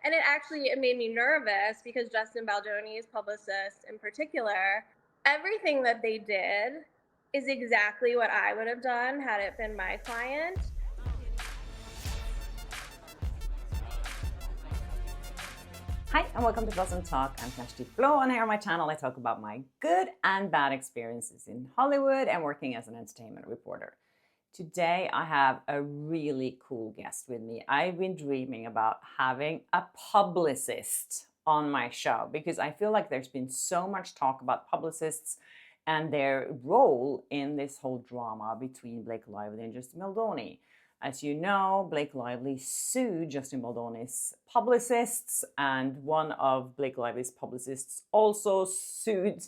And it made me nervous because Justin Baldoni's publicist in particular, everything that they did is exactly what I would have done had it been my client. Hi and welcome to Blossom Talk. I'm Kjersti, and here on my channel I talk about my good and bad experiences in Hollywood and working as an entertainment reporter. Today I have a really cool guest with me. I've been dreaming about having a publicist on my show because I feel like there's been so much talk about publicists and their role in this whole drama between Blake Lively and Justin Baldoni. As you know, Blake Lively sued Justin Baldoni's publicists, and one of Blake Lively's publicists also sued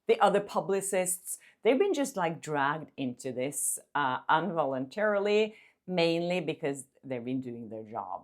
the other publicists. They've been just like dragged into this involuntarily, mainly because they've been doing their job.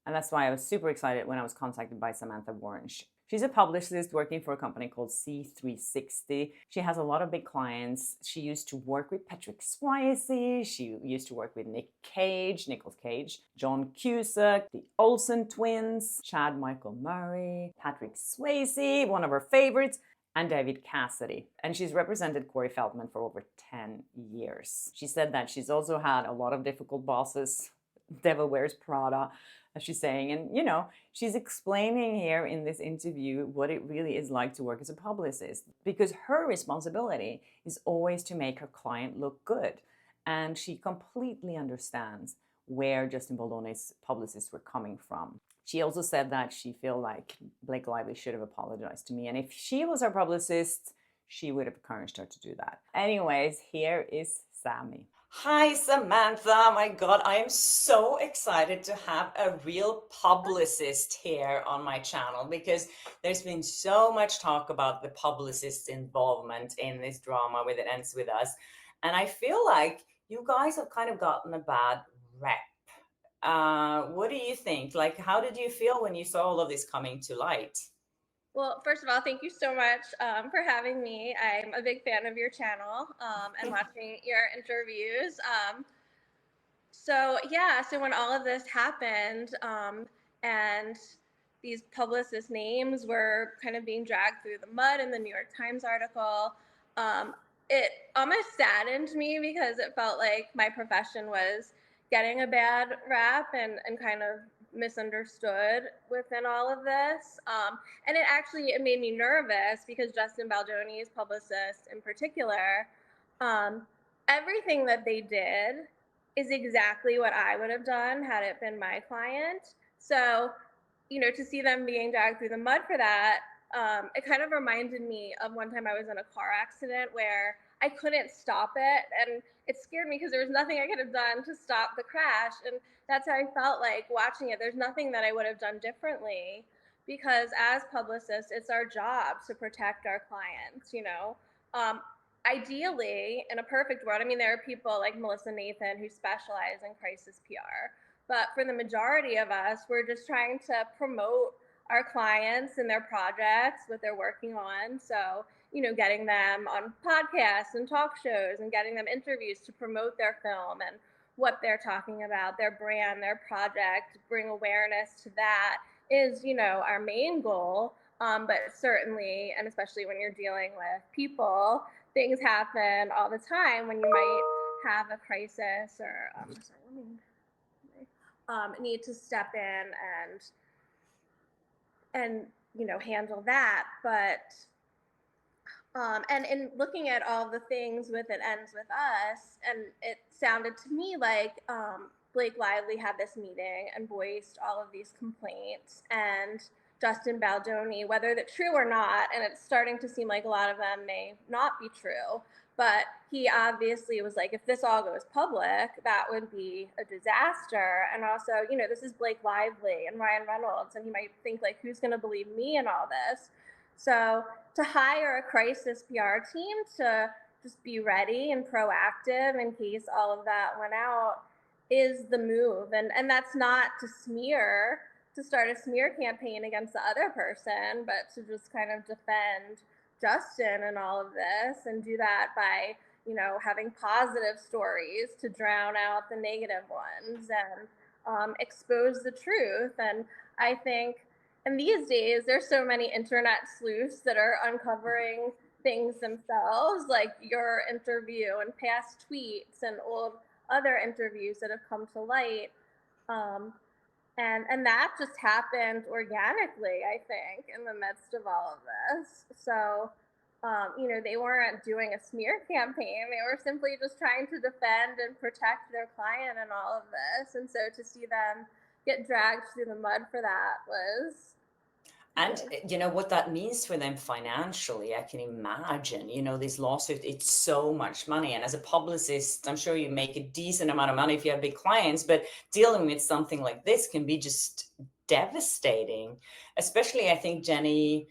And that's why I was super excited when I was contacted by Samantha Waranch. She's a publicist working for a company called C360. She has a lot of big clients. She used to work with Patrick Swayze. She used to work with Nicolas Cage, John Cusack, the Olsen twins, Chad Michael Murray, Patrick Swayze, one of her favorites, and David Cassidy. And she's represented Corey Feldman for over 10 years. She said that she's also had a lot of difficult bosses. Devil Wears Prada, as she's saying. And, you know, she's explaining here in this interview what it really is like to work as a publicist, because her responsibility is always to make her client look good. And she completely understands where Justin Baldoni's publicists were coming from. She also said that she felt like Blake Lively should have apologized to me. And if she was her publicist, she would have encouraged her to do that. Anyways, here is Sammy. Hi, Samantha. My God, I am so excited to have a real publicist here on my channel because there's been so much talk about the publicist's involvement in this drama with It Ends With Us. And I feel like you guys have kind of gotten a bad rep. What do you think? Like, how did you feel when you saw all of this coming to light? Well, first of all, thank you so much for having me. I'm a big fan of your channel and watching your interviews. So when all of this happened and these publicist names were kind of being dragged through the mud in the New York Times article, it almost saddened me because it felt like my profession was getting a bad rap and kind of misunderstood within all of this. And it made me nervous because Justin Baldoni's publicist in particular, everything that they did is exactly what I would have done had it been my client. So, you know, to see them being dragged through the mud for that, it kind of reminded me of one time I was in a car accident where I couldn't stop it, and it scared me because there was nothing I could have done to stop the crash. And that's how I felt like watching it. There's nothing that I would have done differently because as publicists, it's our job to protect our clients, you know. Ideally, in a perfect world, I mean, there are people like Melissa Nathan who specialize in crisis PR. But for the majority of us, we're just trying to promote our clients and their projects, what they're working on. So, you know, getting them on podcasts and talk shows and getting them interviews to promote their film and what they're talking about, their brand, their project, bring awareness to that is, you know, our main goal. But certainly, and especially when you're dealing with people, things happen all the time when you might have a crisis or need to step in and you know, handle that. But and in looking at all the things with It Ends With Us, and it sounded to me like Blake Lively had this meeting and voiced all of these complaints, and Justin Baldoni, whether that's true or not, and it's starting to seem like a lot of them may not be true, but he obviously was like, if this all goes public, that would be a disaster. And also, you know, this is Blake Lively and Ryan Reynolds, and he might think like, who's going to believe me in all this? So to hire a crisis PR team to just be ready and proactive in case all of that went out is the move. And that's not to start a smear campaign against the other person, but to just kind of defend Justin and all of this and do that by, you know, having positive stories to drown out the negative ones and expose the truth. And I think, and these days there's so many internet sleuths that are uncovering things themselves, like your interview and past tweets and old other interviews that have come to light. Um, and that just happened organically, I think, in the midst of all of this. So, they weren't doing a smear campaign. They were simply just trying to defend and protect their client in all of this. And so to see them get dragged through the mud for that was. And you know what that means for them financially, I can imagine, these lawsuits, it's so much money. And as a publicist, I'm sure you make a decent amount of money if you have big clients, but dealing with something like this can be just devastating. Especially, I think Jenny,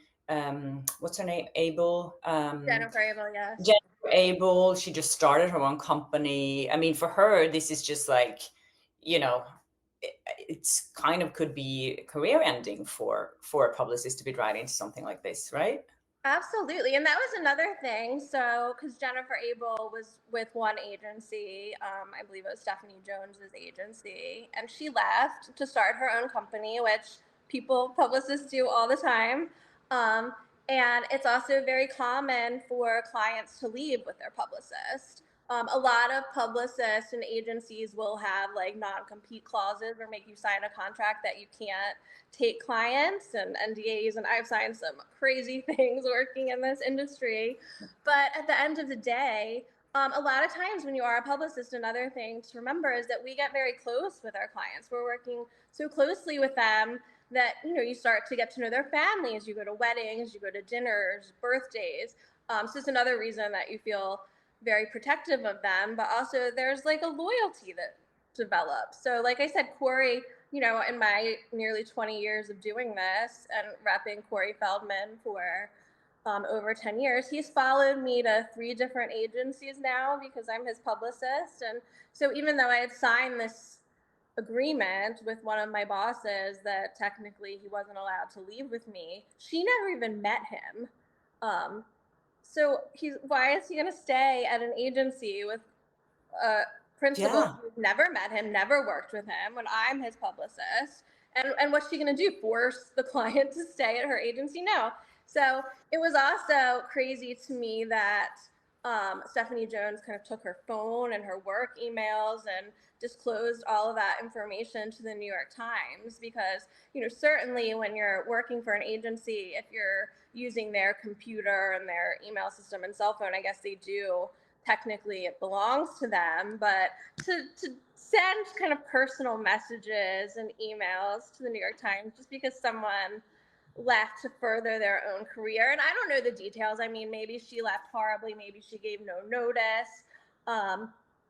what's her name? Abel? Jennifer Abel, yes. Jennifer Abel, she just started her own company. I mean, for her, this is just like, you know, it's kind of could be career ending for a publicist to be dragged into something like this, right? Absolutely. And that was another thing. So, because Jennifer Abel was with one agency, I believe it was Stephanie Jones's agency, and she left to start her own company, which publicists do all the time. And it's also very common for clients to leave with their publicist. A lot of publicists and agencies will have like non-compete clauses or make you sign a contract that you can't take clients and NDAs. And I've signed some crazy things working in this industry. But at the end of the day, a lot of times when you are a publicist, another thing to remember is that we get very close with our clients. We're working so closely with them that, you start to get to know their families. You go to weddings, you go to dinners, birthdays. So it's another reason that you feel very protective of them, but also there's like a loyalty that develops. So like I said, Corey, in my nearly 20 years of doing this and repping Corey Feldman for over 10 years, he's followed me to 3 different agencies now because I'm his publicist. And so even though I had signed this agreement with one of my bosses that technically he wasn't allowed to leave with me, she never even met him. So why is he going to stay at an agency with a principal who's never met him, never worked with him, when I'm his publicist? And what's she going to do? Force the client to stay at her agency? No. So it was also crazy to me that Stephanie Jones kind of took her phone and her work emails and disclosed all of that information to the New York Times because, certainly when you're working for an agency, if you're using their computer and their email system and cell phone, I guess they do, technically it belongs to them, but to send kind of personal messages and emails to the New York Times just because someone left to further their own career. And I don't know the details. I mean, maybe she left horribly, maybe she gave no notice.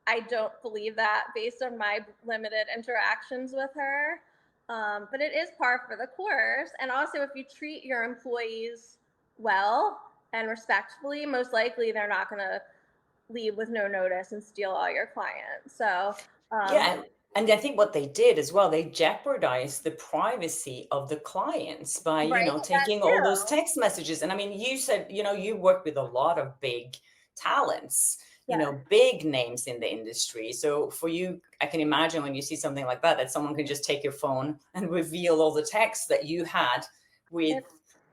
I don't believe that based on my limited interactions with her. But it is par for the course. And also, if you treat your employees well and respectfully, most likely they're not going to leave with no notice and steal all your clients. So, and I think what they did as well, they jeopardized the privacy of the clients by, taking all those text messages. And I mean, you said, you work with a lot of big talents, big names in the industry. So for you, I can imagine when you see something like that someone can just take your phone and reveal all the texts that you had with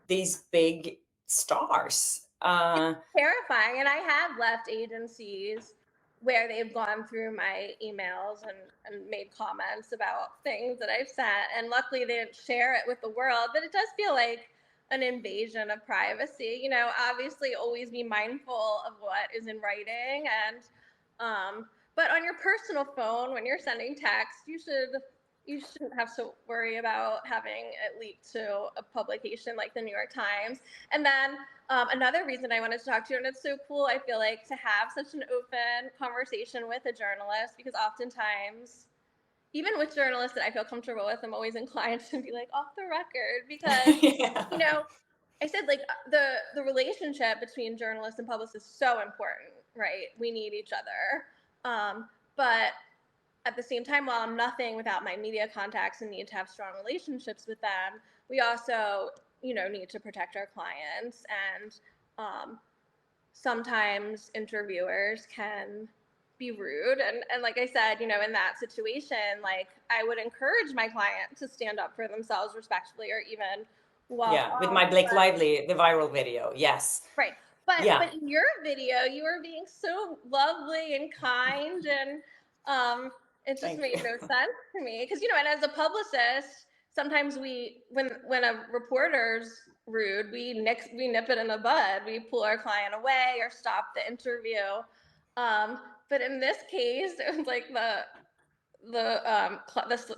these big stars. It's terrifying. And I have left agencies where they've gone through my emails and made comments about things that I've sent. And luckily they didn't share it with the world, but it does feel like an invasion of privacy. Obviously always be mindful of what is in writing. And but on your personal phone, when you're sending text, you shouldn't have to worry about having it leaked to a publication like the New York Times. And then another reason I wanted to talk to you, and it's so cool, I feel like, to have such an open conversation with a journalist, because oftentimes, even with journalists that I feel comfortable with, I'm always inclined to be like off the record because, I said like the relationship between journalists and publicists is so important, right? We need each other. But at the same time, while I'm nothing without my media contacts and need to have strong relationships with them, we also, need to protect our clients. And sometimes interviewers can be rude. And like I said, you know, in that situation, like I would encourage my client to stand up for themselves respectfully or even walk Yeah, with off. my Blake But, Lively, the viral video. Yes. right. But Yeah. but in your video, you were being so lovely and kind, and it just Thank made you. no sense to me because, you know, and as a publicist, sometimes we when a reporter's rude, we nip it in the bud. We pull our client away or stop the interview. But in this case, it was like the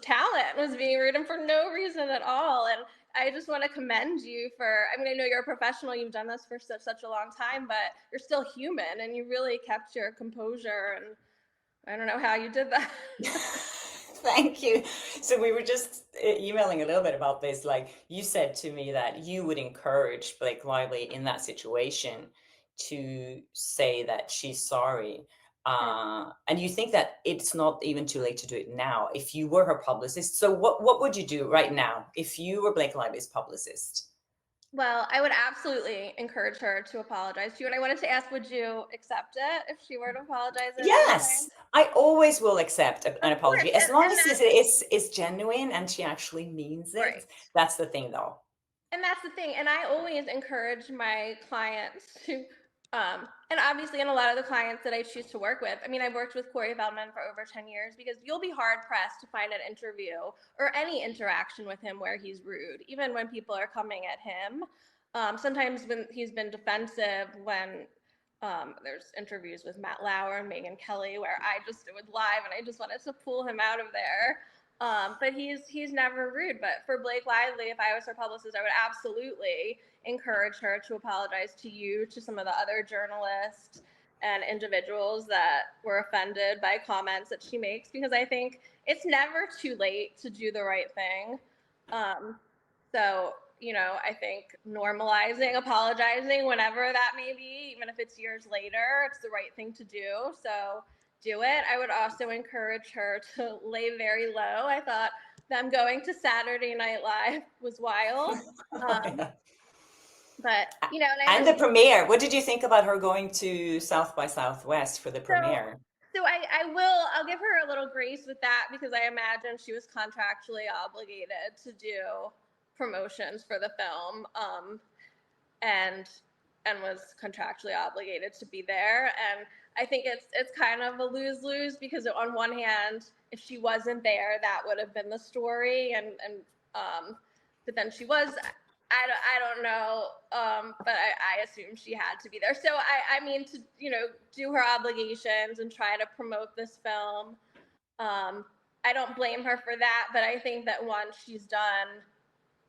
talent was being rude and for no reason at all. And I just want to commend you for, I mean, I know you're a professional, you've done this for such a long time, but you're still human and you really kept your composure. And I don't know how you did that. Thank you. So we were just emailing a little bit about this. Like you said to me that you would encourage Blake Lively in that situation to say that she's sorry. And you think that it's not even too late to do it now if you were her publicist. So what would you do right now if you were Blake Lively's publicist? Well, I would absolutely encourage her to apologize to you. And I wanted to ask, would you accept it if she were to apologize at any Yes, time? I always will accept an Of course. apology as long And as that's it's genuine and she actually means right. it. That's the thing, though. And that's the thing. And I always encourage my clients to, and obviously, in a lot of the clients that I choose to work with, I mean, I've worked with Corey Feldman for over 10 years because you'll be hard pressed to find an interview or any interaction with him where he's rude, even when people are coming at him. Sometimes when he's been defensive, when there's interviews with Matt Lauer and Megyn Kelly where it was live and I just wanted to pull him out of there. But he's never rude. But for Blake Lively, if I was her publicist, I would absolutely encourage her to apologize to you, to some of the other journalists and individuals that were offended by comments that she makes, because I think it's never too late to do the right thing. So, you know, I think normalizing, apologizing, whenever that may be, even if it's years later, it's the right thing to do. So do it. I would also encourage her to lay very low. I thought them going to Saturday Night Live was wild. Oh, yeah. But, you know, and I know And the premiere. What did you think about her going to South by Southwest for the so premiere? I'll give her a little grace with that because I imagine she was contractually obligated to do promotions for the film, and was contractually obligated to be there. And I think it's kind of a lose-lose because on one hand, if she wasn't there, that would have been the story, and but then she was. I don't know, but I assume she had to be there. So I mean, to, you know, do her obligations and try to promote this film. I don't blame her for that, but I think that once she's done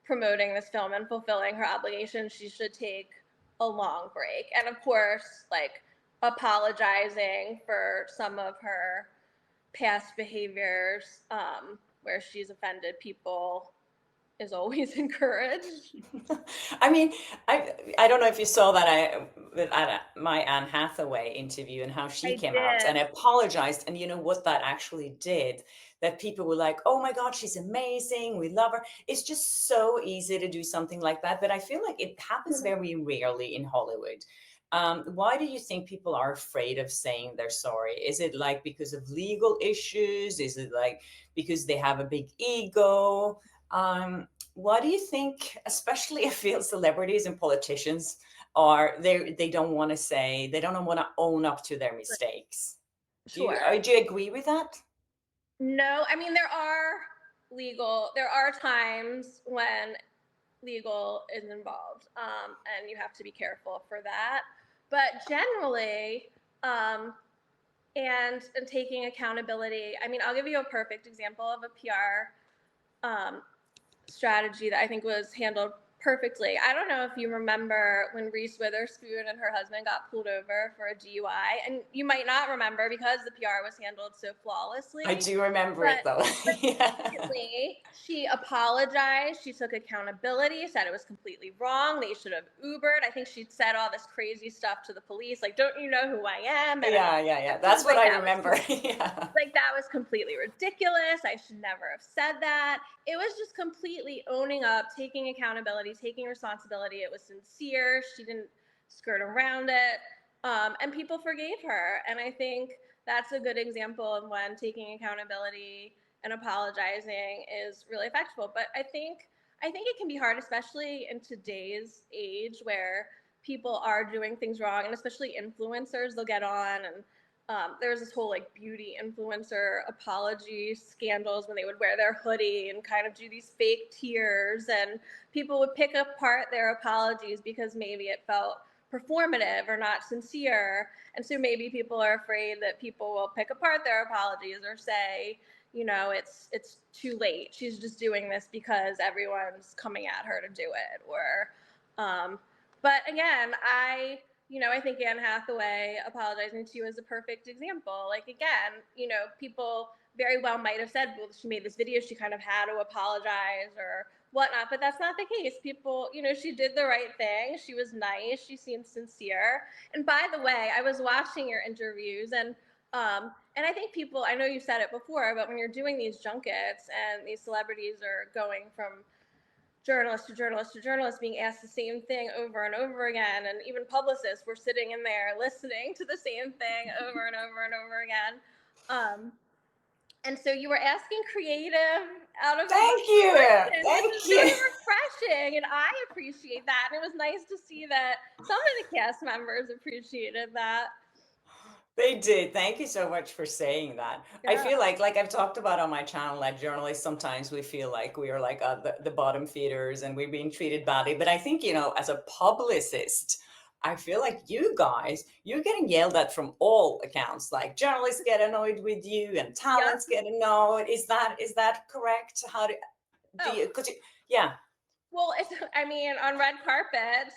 promoting this film and fulfilling her obligations, she should take a long break. And of course, like, apologizing for some of her past behaviors, where she's offended people, is always encouraged. I mean, I don't know if you saw that my Anne Hathaway interview and how she I came out did. and apologized. And you know what that actually did? That people were like, "Oh my God, she's amazing. We love her." It's just so easy to do something like that, but I feel like it happens very rarely in Hollywood. Why do you think people are afraid of saying they're sorry? Is it like because of legal issues? Is it like because they have a big ego? What do you think, especially I feel celebrities and politicians they don't want to say, they don't want to own up to their mistakes. Sure. Do you agree with that? No, I mean, there are times when legal is involved, and you have to be careful for that. But generally, and taking accountability. I mean, I'll give you a perfect example of a PR strategy that I think was handled perfectly. I don't know if you remember when Reese Witherspoon and her husband got pulled over for a DUI, and you might not remember because the PR was handled so I flawlessly. do remember it But though. Yeah. recently, she apologized. She took accountability, said it was completely wrong. They should have Ubered. I think she said all this crazy stuff to the police, like, "Don't you know who I am?" And Yeah. she That's was what like, I "That was remember. Yeah. like that was completely ridiculous. I should never have said that." It was just completely owning up, taking accountability, taking responsibility. It was sincere. She didn't skirt around it, and people forgave her. And I think that's a good example of when taking accountability and apologizing is really effective. But I think it can be hard, especially in today's age where people are doing things wrong, and especially influencers. They'll get on and there was this whole like beauty influencer apology scandals when they would wear their hoodie and kind of do these fake tears, and people would pick apart their apologies because maybe it felt performative or not sincere. And so maybe people are afraid that people will pick apart their apologies or say, it's too late. She's just doing this because everyone's coming at her to do it. Or, but again, I think Anne Hathaway apologizing to you is a perfect example. Like, again, people very well might have said, well, she made this video, she kind of had to apologize or whatnot, but that's not the case. People, she did the right thing. She was nice. She seemed sincere. And by the way, I was watching your interviews, and I think people, I know you said it before, but when you're doing these junkets and these celebrities are going from journalist to journalist to journalist being asked the same thing over and over again, and even publicists were sitting in there listening to the same thing over and over and over again. And so you were asking creative out of Thank you. Which is really refreshing, and I appreciate that. And it was nice to see that some of the cast members appreciated that. They did. Thank you so much for saying that. Yeah. I feel like I've talked about on my channel, like journalists, sometimes we feel like we are like the bottom feeders and we're being treated badly. But I think, as a publicist, I feel like you guys, you're getting yelled at from all accounts. Like journalists get annoyed with you and talents get annoyed. Is that correct? How do you, yeah. Well, on red carpets,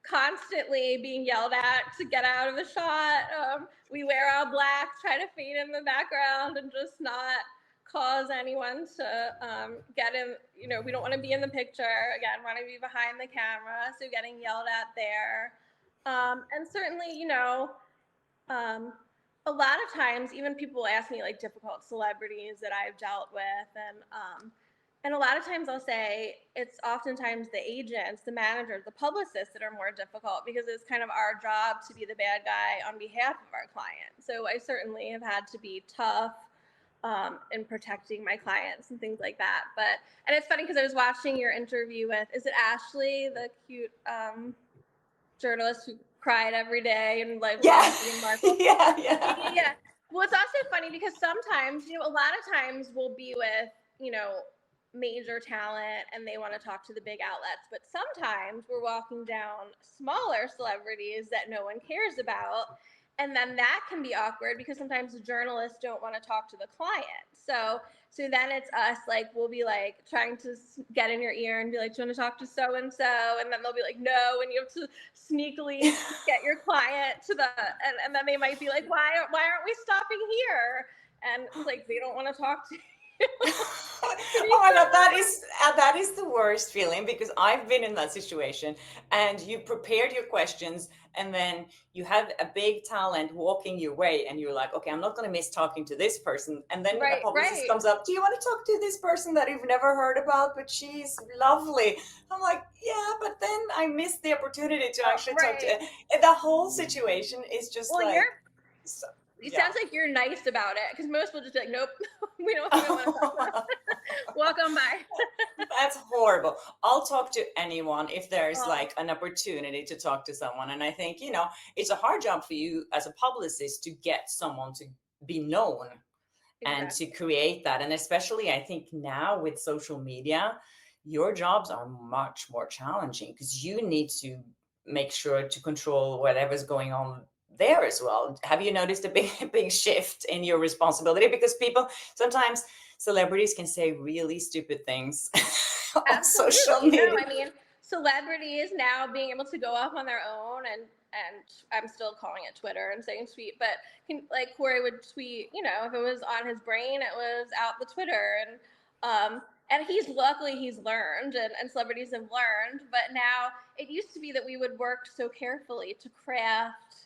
constantly being yelled at to get out of the shot. We wear all black, try to fade in the background and just not cause anyone to get in. We don't want to be in the picture. Again, want to be behind the camera. So getting yelled at there. And certainly, a lot of times, even people ask me like difficult celebrities that I've dealt with, and a lot of times I'll say it's oftentimes the agents, the managers, the publicists that are more difficult because it's kind of our job to be the bad guy on behalf of our client. So I certainly have had to be tough in protecting my clients and things like that. And it's funny because I was watching your interview with, is it Ashley, the cute journalist who cried every day and like yeah. yeah. Well, it's also funny because sometimes, a lot of times we'll be with, major talent and they want to talk to the big outlets, but sometimes we're walking down smaller celebrities that no one cares about, and then that can be awkward because sometimes the journalists don't want to talk to the client. So then it's us, like we'll be like trying to get in your ear and be like, do you want to talk to so and so, and then they'll be like, no, and you have to sneakily get your client to and then they might be like, why aren't we stopping here? And it's like they don't want to talk to you. Oh my God, that is the worst feeling, because I've been in that situation and you prepared your questions and then you have a big talent walking your way and you're like, okay, I'm not going to miss talking to this person. And then a publicist comes up, do you want to talk to this person that you've never heard about, but she's lovely? I'm like, yeah, but then I missed the opportunity to actually talk to. And the whole situation is just it sounds like you're nice about it, because most will just be like, nope, we don't want to talk about it. Walk on by. That's horrible. I'll talk to anyone if there's like an opportunity to talk to someone. And I think, it's a hard job for you as a publicist to get someone to be known and to create that. And especially, I think now with social media, your jobs are much more challenging because you need to make sure to control whatever's going on there as well. Have you noticed a big shift in your responsibility? Because people, sometimes celebrities can say really stupid things on social media. No, celebrities now being able to go off on their own, and I'm still calling it Twitter and saying tweet, but like Corey would tweet, if it was on his brain, it was out the Twitter, and luckily he's learned, and celebrities have learned. But now it used to be that we would work so carefully to craft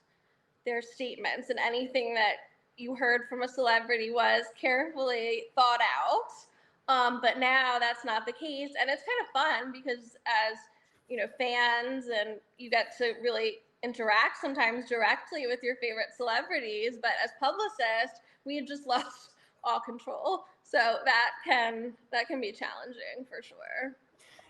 their statements, and anything that you heard from a celebrity was carefully thought out. But now that's not the case, and it's kind of fun because as fans, and you get to really interact sometimes directly with your favorite celebrities, but as publicists, we just lost all control. So that can be challenging for sure.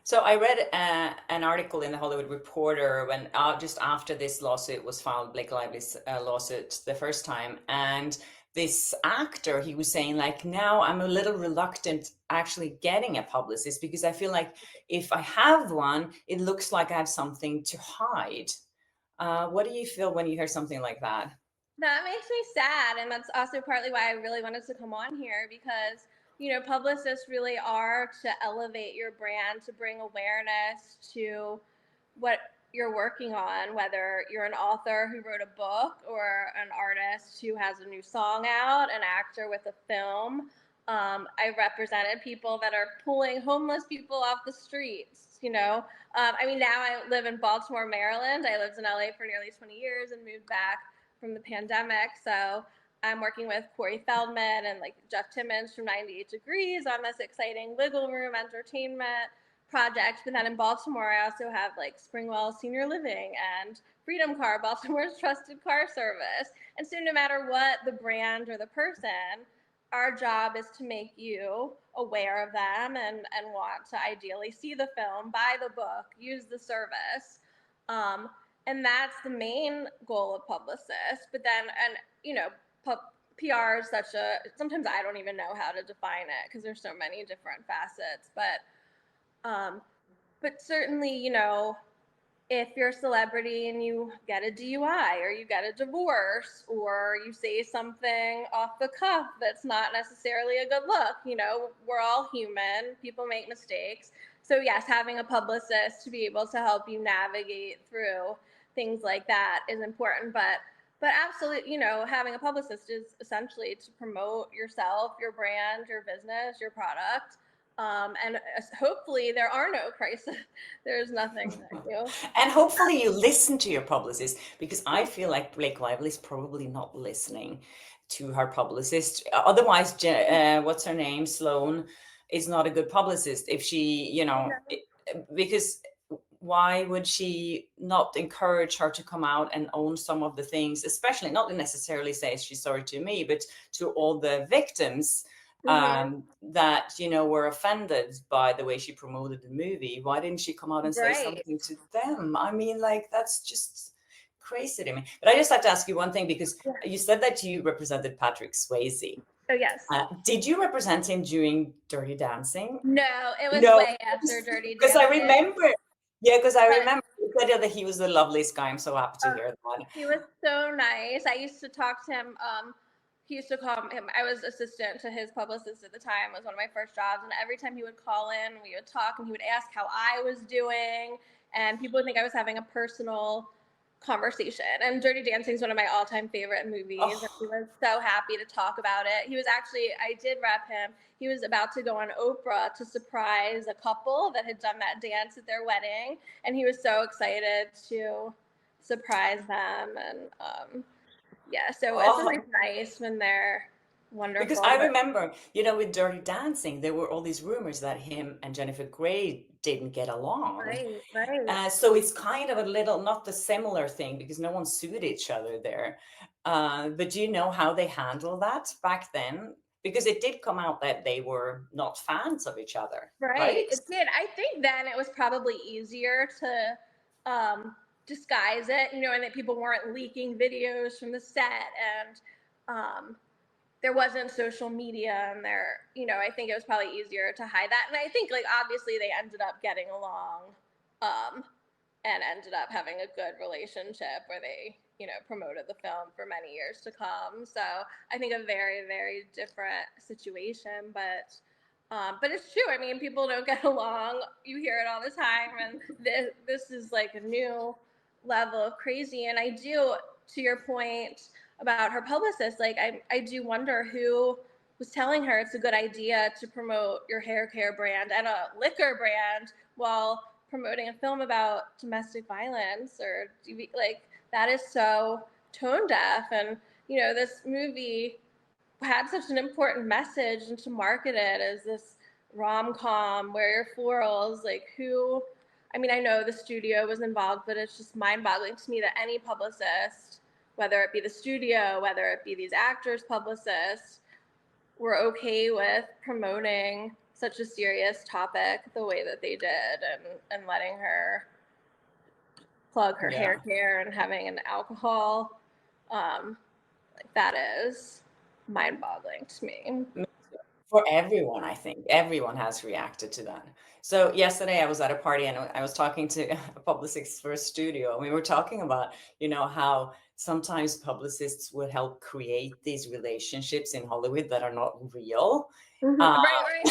So I read an article in the Hollywood Reporter when just after this lawsuit was filed, Blake Lively's lawsuit the first time, and this actor, he was saying like, now I'm a little reluctant actually getting a publicist because I feel like if I have one, it looks like I have something to hide. What do you feel when you hear something like that? That makes me sad, and that's also partly why I really wanted to come on here, because publicists really are to elevate your brand, to bring awareness to what you're working on, whether you're an author who wrote a book or an artist who has a new song out, an actor with a film. I represented people that are pulling homeless people off the streets. I mean, now I live in Baltimore, Maryland. I lived in LA for nearly 20 years and moved back from the pandemic. So I'm working with Corey Feldman and like Jeff Timmons from 98 Degrees on this exciting wiggle room entertainment project. But then in Baltimore, I also have like Springwell Senior Living and Freedom Car, Baltimore's trusted car service. And so no matter what the brand or the person, our job is to make you aware of them and want to ideally see the film, buy the book, use the service. And that's the main goal of publicists. But then, and PR is such a, sometimes I don't even know how to define it because there's so many different facets. But certainly, if you're a celebrity and you get a DUI or you get a divorce or you say something off the cuff that's not necessarily a good look, we're all human. People make mistakes. So yes, having a publicist to be able to help you navigate through things like that is important. But absolutely, having a publicist is essentially to promote yourself, your brand, your business, your product. And hopefully there are no crises. There's nothing that you. And hopefully you listen to your publicist, because I feel like Blake Lively is probably not listening to her publicist. Otherwise, what's her name? Sloan is not a good publicist if she, because why would she not encourage her to come out and own some of the things, especially not necessarily say she's sorry to me, but to all the victims that were offended by the way she promoted the movie? Why didn't she come out and say something to them? I mean, like, that's just crazy to me. But I just have to ask you one thing, because you said that you represented Patrick Swayze. Oh yes. Did you represent him during Dirty Dancing? No, it was way after Dirty Dancing. Because I remember. Yeah, because I remember you said that he was the loveliest guy. I'm so happy to hear that. He was so nice. I used to talk to him. He used to call him. I was assistant to his publicist at the time. It was one of my first jobs, and every time he would call in, we would talk, and he would ask how I was doing, and people would think I was having a personal conversation. And Dirty Dancing is one of my all-time favorite movies. And he was so happy to talk about it. He was actually, I did rep him. He was about to go on Oprah to surprise a couple that had done that dance at their wedding, and he was so excited to surprise them. And so it's really nice when they're wonderful. Because I remember, with Dirty Dancing, there were all these rumors that him and Jennifer Grey didn't get along. Right. So it's kind of a little, not the similar thing, because no one sued each other there. But do you know how they handled that back then? Because it did come out that they were not fans of each other. Right? It did. I think then it was probably easier to disguise it, and that people weren't leaking videos from the set, and there wasn't social media, and I think it was probably easier to hide that. And I think, like, obviously they ended up getting along, and ended up having a good relationship where they, promoted the film for many years to come. So I think a very, very different situation, but it's true. I mean, people don't get along. You hear it all the time, and this is like a new level of crazy. And I do, to your point about her publicist, like I do wonder who was telling her it's a good idea to promote your hair care brand and a liquor brand while promoting a film about domestic violence, or like, that is so tone deaf. And this movie had such an important message, and to market it as this rom-com, wear your florals, like, who I mean, I know the studio was involved, but it's just mind-boggling to me that any publicist, whether it be the studio, whether it be these actors' publicists, were okay with promoting such a serious topic the way that they did, and letting her plug her Yeah. hair care and having an alcohol. Like, that is mind-boggling to me. For everyone, I think everyone has reacted to that. So yesterday I was at a party and I was talking to a publicist for a studio, and we were talking about, how sometimes publicists would help create these relationships in Hollywood that are not real. Right.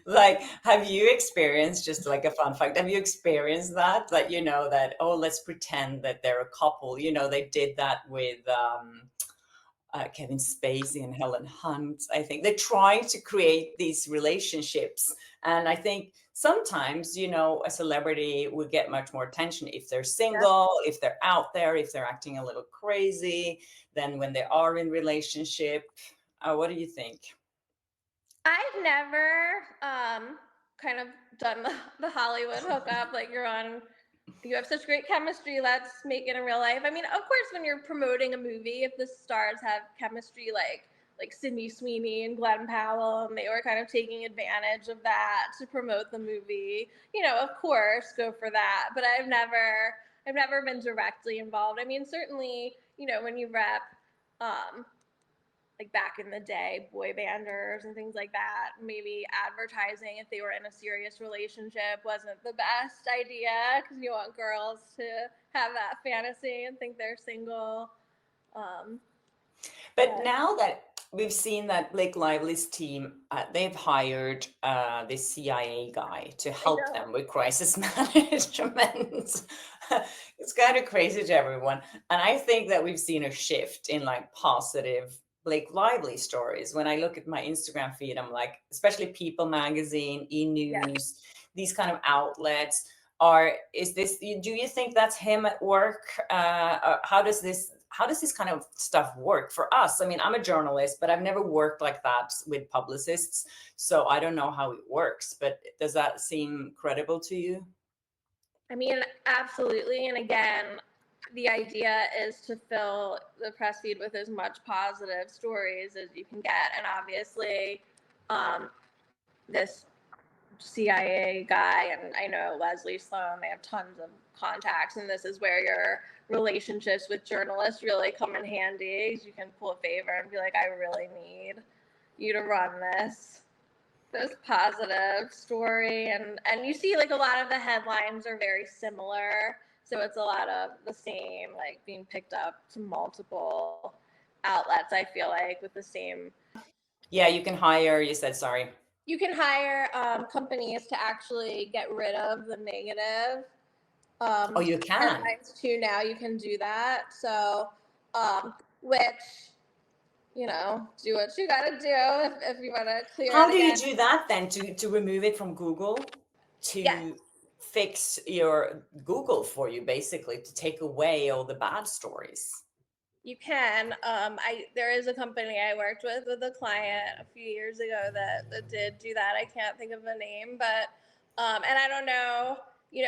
Like, have you experienced, just like a fun fact, have you experienced that, that, oh, let's pretend that they're a couple, they did that with Kevin Spacey and Helen Hunt. I think they're trying to create these relationships. And I think sometimes, a celebrity would get much more attention if they're single, if they're out there, if they're acting a little crazy, than when they are in relationship. What do you think? I've never kind of done the Hollywood hookup, like you have such great chemistry, let's make it in real life. I mean, of course, when you're promoting a movie, if the stars have chemistry, like Sydney Sweeney and Glenn Powell, and they were kind of taking advantage of that to promote the movie, of course, go for that. But I've never been directly involved. I mean, certainly, when you rep like back in the day, boy banders and things like that, maybe advertising if they were in a serious relationship wasn't the best idea, because you want girls to have that fantasy and think they're single. But now that we've seen that Blake Lively's team, they've hired this CIA guy to help them with crisis management. It's kind of crazy to everyone. And I think that we've seen a shift in like positive Blake Lively stories. When I look at my Instagram feed, I'm like, especially People Magazine, E-News, these kind of outlets do you think that's him at work? How does this kind of stuff work for us? I mean, I'm a journalist, but I've never worked like that with publicists, so I don't know how it works. But does that seem credible to you? I mean, absolutely. And again, the idea is to fill the press feed with as much positive stories as you can get. And obviously, this CIA guy, and I know Leslie Sloan, they have tons of contacts, and this is where your relationships with journalists really come in handy, because you can pull a favor and be like, I really need you to run this positive story. And you see, like, a lot of the headlines are very similar, so it's a lot of the same, like being picked up to multiple outlets, I feel like, with the same. Yeah, you can hire, you said, sorry. You can hire companies to actually get rid of the negative. Oh, you can? Headlines too, now you can do that. So, which, do what you gotta do if you wanna clear How it do you again. do that then, to remove it from Google? To fix your Google for you, basically, to take away all the bad stories? You can. There is a company I worked with a client a few years ago that did do that. I can't think of the name, but and I don't know,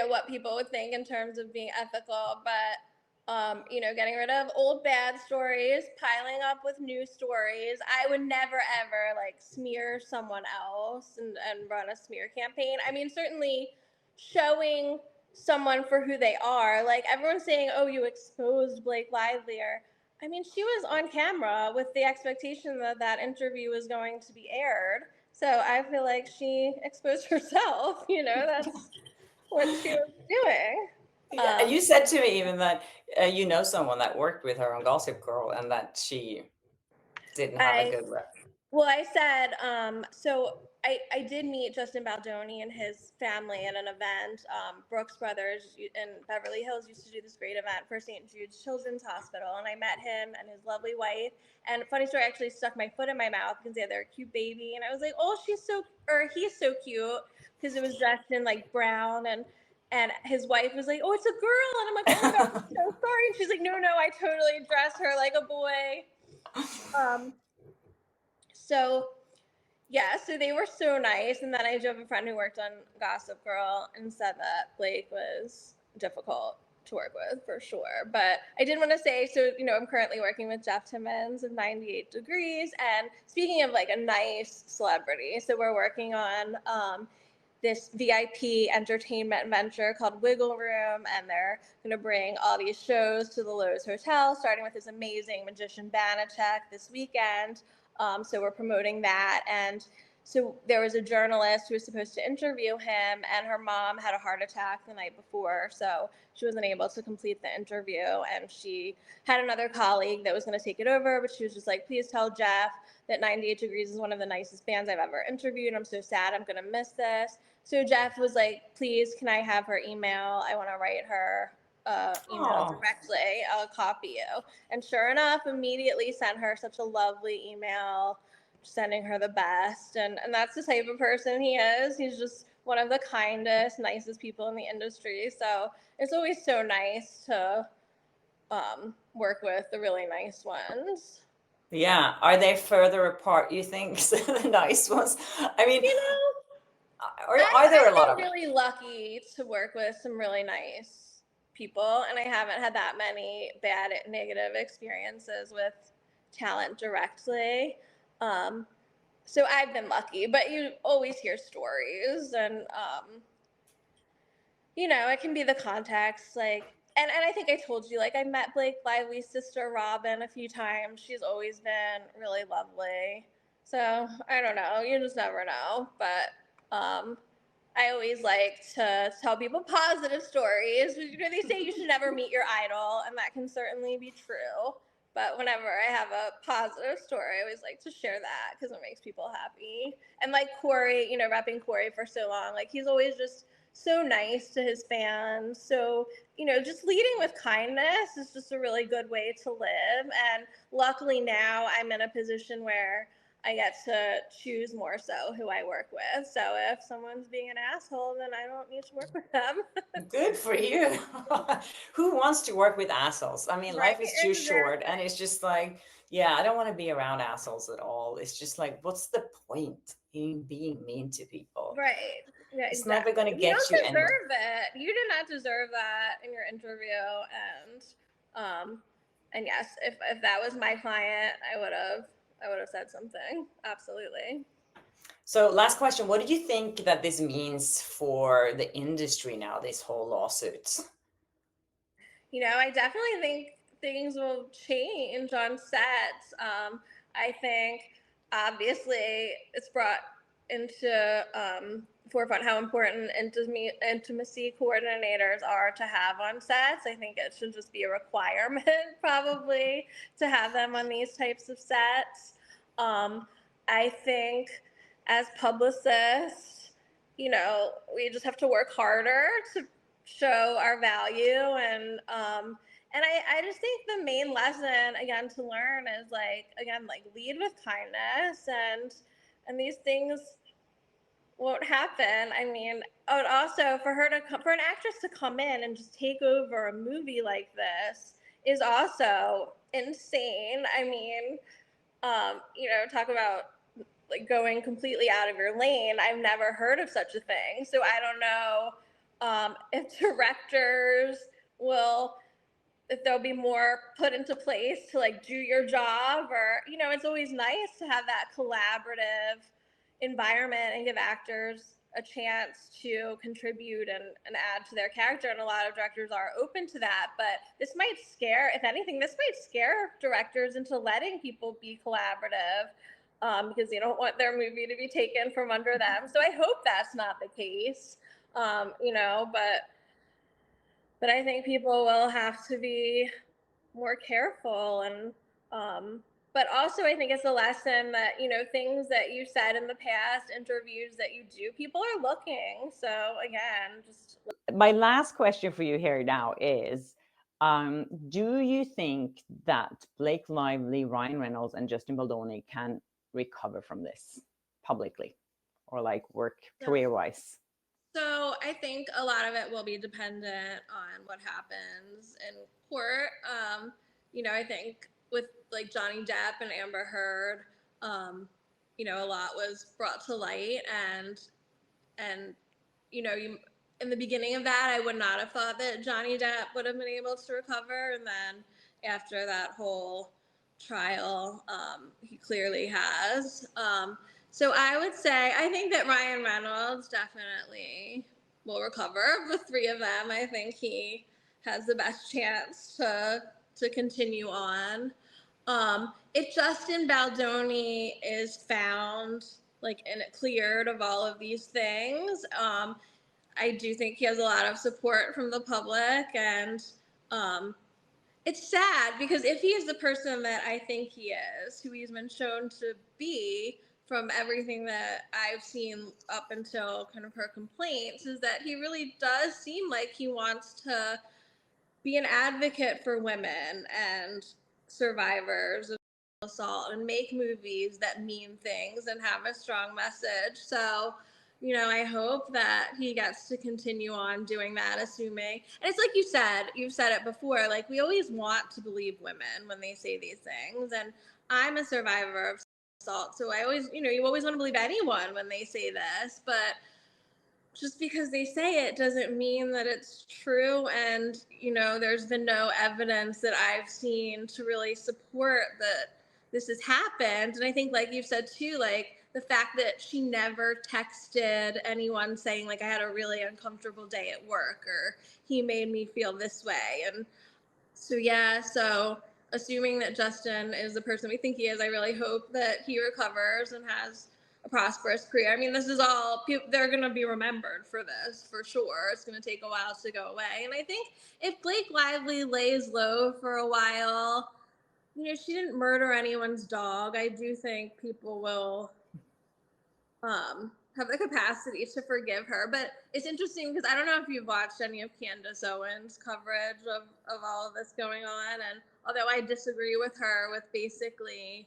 what people would think in terms of being ethical, but getting rid of old bad stories, piling up with new stories. I would never ever like smear someone else and run a smear campaign. I mean, certainly showing someone for who they are. Like, everyone's saying, oh, you exposed Blake Lively, or I mean, she was on camera with the expectation that that interview was going to be aired. So I feel like she exposed herself, that's what she was doing. Yeah, you said to me even that someone that worked with her on Gossip Girl, and that she didn't have a good rep. Well, I said, so I did meet Justin Baldoni and his family at an event. Brooks Brothers in Beverly Hills used to do this great event for St. Jude's Children's Hospital, and I met him and his lovely wife. And funny story, I actually stuck my foot in my mouth because they had their cute baby, and I was like, oh, he's so cute, because it was dressed in like brown, and his wife was like, oh, it's a girl, and I'm like, oh my God, I'm so sorry. And she's like, no, I totally dressed her like a boy. So, Yeah, so they were so nice. And then I do have a friend who worked on Gossip Girl and said that Blake was difficult to work with for sure. But I did want to say, so, I'm currently working with Jeff Timmons of 98 Degrees. And speaking of like a nice celebrity, so we're working on this VIP entertainment venture called Wiggle Room, and they're going to bring all these shows to the Lowe's Hotel, starting with this amazing magician Banachek this weekend. So we're promoting that. And so there was a journalist who was supposed to interview him, and her mom had a heart attack the night before, so she wasn't able to complete the interview. And she had another colleague that was going to take it over, but she was just like, please tell Jeff that 98 Degrees is one of the nicest bands I've ever interviewed. I'm so sad. I'm going to miss this. So Jeff was like, please, can I have her email? I want to write her email directly. I'll copy you. And sure enough, immediately sent her such a lovely email, sending her the best. And that's the type of person he is. He's just one of the kindest, nicest people in the industry. So it's always so nice to work with the really nice ones. Yeah. Are they further apart, you think, the nice ones? I mean, are there a lot of I'm really lucky to work with some really nice people, and I haven't had that many bad negative experiences with talent directly. So I've been lucky, but you always hear stories, and it can be the context, like, and I think I told you, like, I met Blake Lively's sister Robin a few times. She's always been really lovely. So I don't know, you just never know. But I always like to tell people positive stories. They say you should never meet your idol, and that can certainly be true. But whenever I have a positive story, I always like to share that because it makes people happy. And like Corey, repping Corey for so long, like he's always just so nice to his fans. So, just leading with kindness is just a really good way to live. And luckily now I'm in a position where I get to choose more so who I work with. So if someone's being an asshole, then I don't need to work with them. Good for you. Who wants to work with assholes? I mean, Right, life is too short, and exactly. it's just like, yeah, I don't want to be around assholes at all. It's just like, what's the point in being mean to people? Right. Yeah, It's never exactly. going to You get don't you anywhere. deserve it. You did not deserve that in your interview. Um and yes, if that was my client, I would have said something. Absolutely. So, last question. What do you think that this means for the industry now, this whole lawsuit? I definitely think things will change on sets. I think obviously it's brought into forefront how important intimacy coordinators are to have on sets. I think it should just be a requirement probably to have them on these types of sets. I think as publicists, we just have to work harder to show our value. And I just think the main lesson again to learn is like lead with kindness, and these things won't happen. I mean, and also for an actress to come in and just take over a movie like this is also insane. I mean, talk about like going completely out of your lane. I've never heard of such a thing. So I don't know if directors will, if there'll be more put into place to like do your job, or it's always nice to have that collaborative environment and give actors a chance to contribute and add to their character, and a lot of directors are open to that. But this might scare, if anything, this might scare directors into letting people be collaborative, because they don't want their movie to be taken from under them. So I hope that's not the case. But I think people will have to be more careful. And but also I think it's a lesson that things that you said in the past, interviews that you do, people are looking. So again, just My last question for you here now is, do you think that Blake Lively, Ryan Reynolds, and Justin Baldoni can recover from this publicly, or like work career-wise? So I think a lot of it will be dependent on what happens in court. I think with like Johnny Depp and Amber Heard, a lot was brought to light, and in the beginning of that, I would not have thought that Johnny Depp would have been able to recover, and then after that whole trial, he clearly has. So I would say I think that Ryan Reynolds definitely will recover. Of the three of them, I think he has the best chance to continue on. If Justin Baldoni is found like and cleared of all of these things, I do think he has a lot of support from the public, and it's sad because if he is the person that I think he is, who he's been shown to be from everything that I've seen up until kind of her complaints, is that he really does seem like he wants to be an advocate for women and survivors of assault and make movies that mean things and have a strong message. So, I hope that he gets to continue on doing that, assuming, and it's like you've said it before, like we always want to believe women when they say these things. And I'm a survivor of assault, so I always, you always want to believe anyone when they say this, but just because they say it doesn't mean that it's true. And, there's been no evidence that I've seen to really support that this has happened. And I think, like you've said too, like the fact that she never texted anyone saying, like, I had a really uncomfortable day at work, or he made me feel this way. And so, yeah, so assuming that Justin is the person we think he is, I really hope that he recovers and has a prosperous career. I mean, this is all, they're going to be remembered for this, for sure. It's going to take a while to go away. And I think if Blake Lively lays low for a while, she didn't murder anyone's dog. I do think people will have the capacity to forgive her. But it's interesting because I don't know if you've watched any of Candace Owens' coverage of all of this going on. And although I disagree with her with basically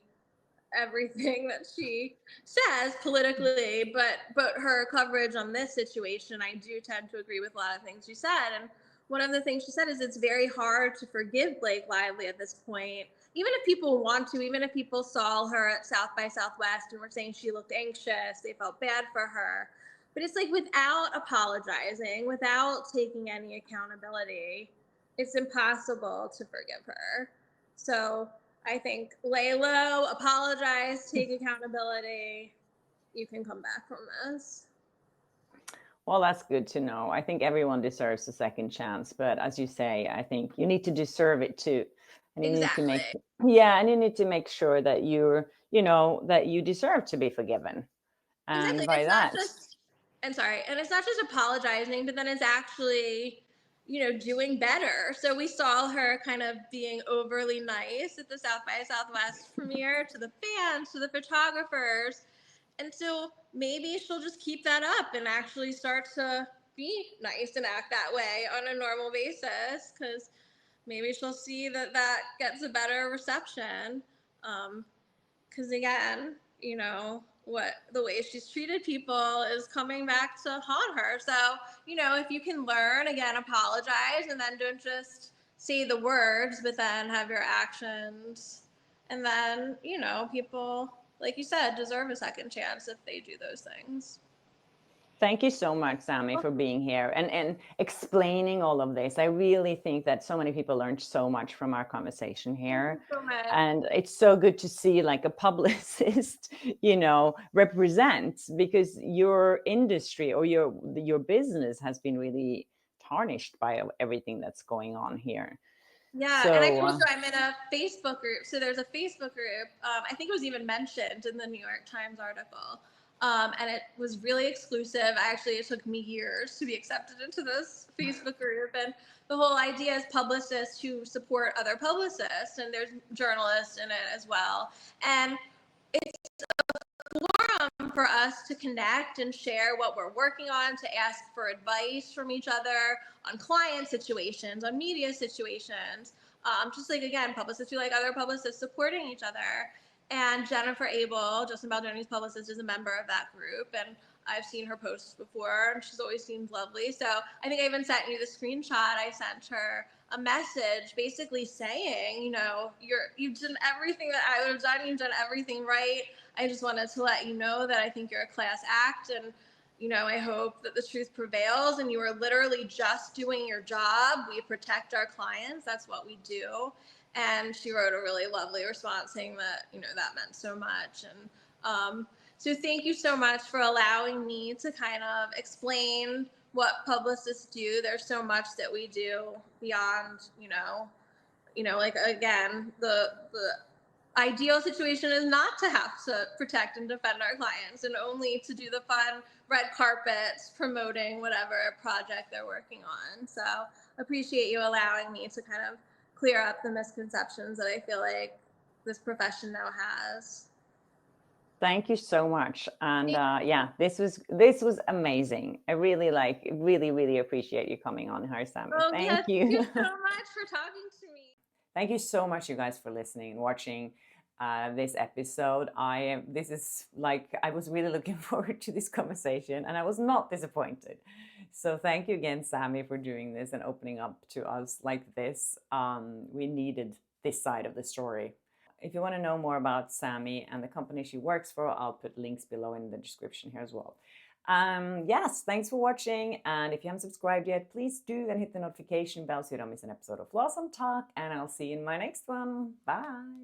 everything that she says politically, but her coverage on this situation, I do tend to agree with a lot of things she said. And one of the things she said is it's very hard to forgive Blake Lively at this point, even if people want to, even if people saw her at South by Southwest and were saying she looked anxious, they felt bad for her. But it's like without apologizing, without taking any accountability, it's impossible to forgive her. So I think lay low, apologize, take accountability. You can come back from this. Well, that's good to know. I think everyone deserves a second chance, but as you say, I think you need to deserve it too. And you exactly. need to and you need to make sure that that you deserve to be forgiven. And exactly. by It's that, not just, and it's not just apologizing, but then it's actually, doing better. So we saw her kind of being overly nice at the South by Southwest premiere to the fans, to the photographers. And so maybe she'll just keep that up and actually start to be nice and act that way on a normal basis, because maybe she'll see that gets a better reception. Because again, what the way she's treated people is coming back to haunt her. So, if you can learn, again, apologize, and then don't just say the words, but then have your actions. And then, people, like you said, deserve a second chance if they do those things. thank you so much, Sammy, for being here and explaining all of this. I really think that so many people learned so much from our conversation here. Thank you so much. And it's so good to see like a publicist, represent, because your industry or your business has been really tarnished by everything that's going on here. Yeah, so, and I told you I'm in a Facebook group. So there's a Facebook group. I think it was even mentioned in the New York Times article. And it was really exclusive. It took me years to be accepted into this Facebook group. And the whole idea is publicists who support other publicists, and there's journalists in it as well. And it's a forum for us to connect and share what we're working on, to ask for advice from each other on client situations, on media situations. Just like, again, publicists who like other publicists supporting each other. And Jennifer Abel, Justin Baldoni's publicist, is a member of that group. And I've seen her posts before, and she's always seemed lovely. So I think I even sent you the screenshot I sent her a message basically saying, you know, you've done everything that I would have done. You've done everything right. I just wanted to let you know that I think you're a class act, and you know, I hope that the truth prevails, and you are literally just doing your job. We protect our clients. That's what we do. And she wrote a really lovely response saying that, you know, that meant so much. And so thank you so much for allowing me to kind of explain what publicists do. There's so much that we do beyond, like, again, the ideal situation is not to have to protect and defend our clients, and only to do the fun red carpets promoting whatever project they're working on. So appreciate you allowing me to kind of clear up the misconceptions that I feel like this profession now has. Thank you so much. And yeah, this was amazing. I really appreciate you coming on here, Sammy. Oh, Thank yes, you. thank you so much for talking to me. Thank you so much, you guys, for listening and watching this episode. I was really looking forward to this conversation, and I was not disappointed. So thank you again, Sammy, for doing this and opening up to us like this. We needed this side of the story. If you want to know more about Sammy and the company she works for, I'll put links below in the description here as well. Yes, thanks for watching. And if you haven't subscribed yet, please do, and hit the notification bell so you don't miss an episode of Flaa and Talk. And I'll see you in my next one. Bye.